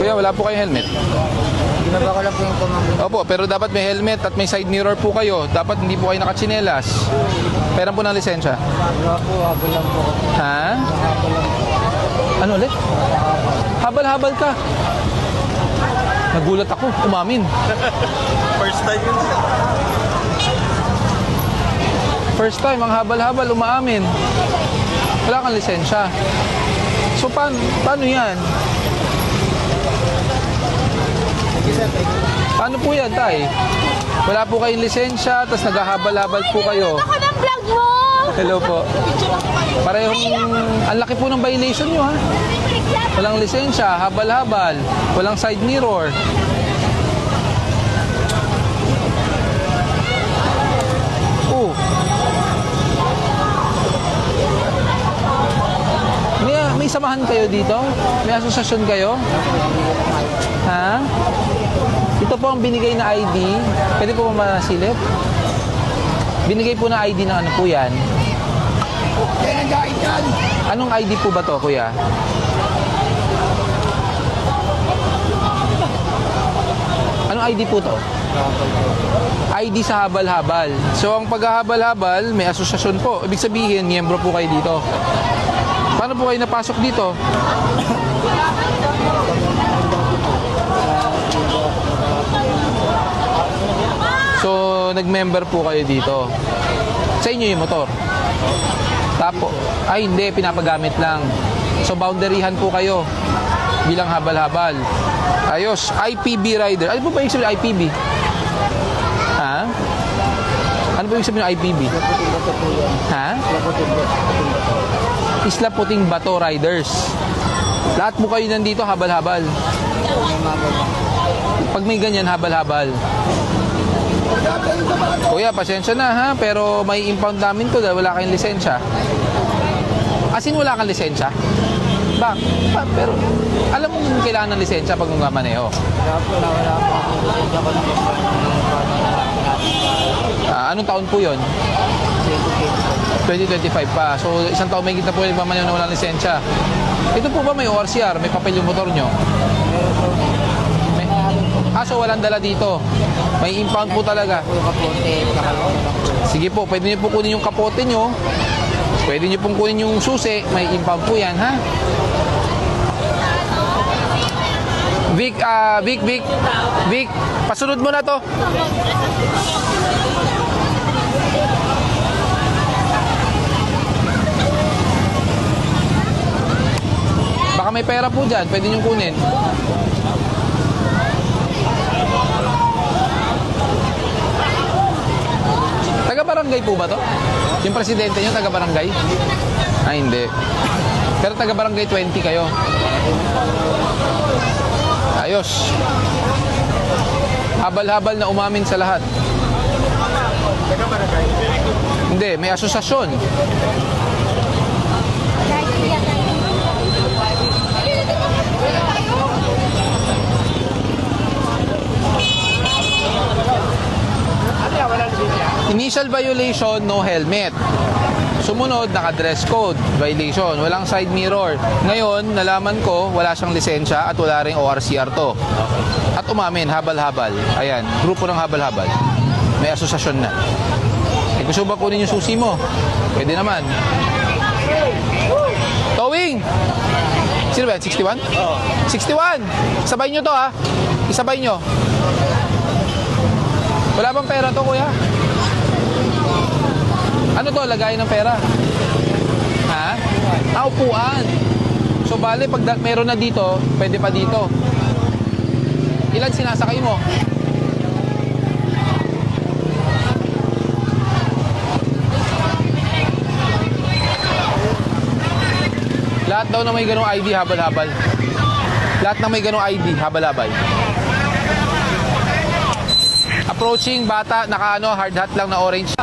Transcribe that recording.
Kuya, wala po kayong helmet. Ginaba ko lang po yung pamangkin. Opo, pero dapat may helmet at may side mirror po kayo. Dapat hindi po kayo nakatsinelas. Pera po ng lisensya. Wala po, habol lang po. Ha? Habol lang po. Ano ulit? Habal-habal ka. Nagulat ako, umamin. First time yun. First time, ang habal-habal, umaamin. Wala kang lisensya. So, paano yan? Paano po yan, tay? Wala po kayong lisensya, tapos naghahabal-habal po kayo. Ako ng vlog mo! Hello po. Parehong, ang laki po ng violation nyo, ha? Walang lisensya, habal-habal, walang side mirror. Oh. May samahan kayo dito? May asosasyon kayo? Ha? Ito po ang binigay na ID. Pwede po ba masilip? Binigay po na ID ng ano po yan? Anong ID po ba to, kuya? Anong ID po to? ID sa habal-habal. So, ang paghahabal-habal, may asosasyon po. Ibig sabihin, miyembro po kayo dito. Paano po kayo napasok dito? So, nag-member po kayo dito. Sa inyo yung motor. Tapo. Ay, hindi. Pinapagamit lang. So, boundaryhan po kayo bilang habal-habal. Ayos. IPB rider. Ano po ba yung sabihin IPB? Ha? Ano po yung sabihin ng IPB? Ha? Isla Puting Bato Riders. Lahat po kayo nandito habal-habal. Pag may ganyan, habal-habal. Kuya, pasensya na ha, pero may impound namin to dahil wala kayong lisensya. As in, wala kang lisensya? Pero, alam mo kailangan ng lisensya pag magmamaneho. Wala po. Anong taon po yon? 2025 pa. So, isang taon may kita po yung nagmamaneho na walang lisensya. Ito po ba may ORCR? May papel yung motor nyo? So walang dala dito. May impound po talaga. Sige po, pwede nyo po kunin yung kapote nyo. Pwede nyo pong kunin yung susi. May impound po yan, ha? Vic, pasunod mo na to. Baka may pera po dyan, pwede nyo kunin. Taga-barangay po ba to? Yung presidente nyo, taga-barangay? Ay, hindi. Pero taga-barangay 20 kayo. Ayos. Habal-habal na umamin sa lahat. Taga-barangay? Hindi, may asosasyon. Initial violation, no helmet. Sumunod, naka-dress code violation, walang side mirror. Ngayon, nalaman ko, wala siyang lisensya at wala ring ORCR to. At umamin, habal-habal. Ayan, grupo ng habal-habal. May asosasyon na. Gusto ba kunin yung susi mo? Pwede naman. Towing! Sino ba yan? 61? Oo. 61! Sabay nyo to, ha? Isabay nyo. Wala bang pera to, kuya? Ano to? Lagayan ng pera? Ha? Upuan. So, bale, pag meron na dito, pwede pa dito. Ilan sinasakay mo? Lahat daw na may ganong ID, habal-habal. Lahat na may ganong ID, habal-habal. Approaching, bata, naka hard hat lang na orange.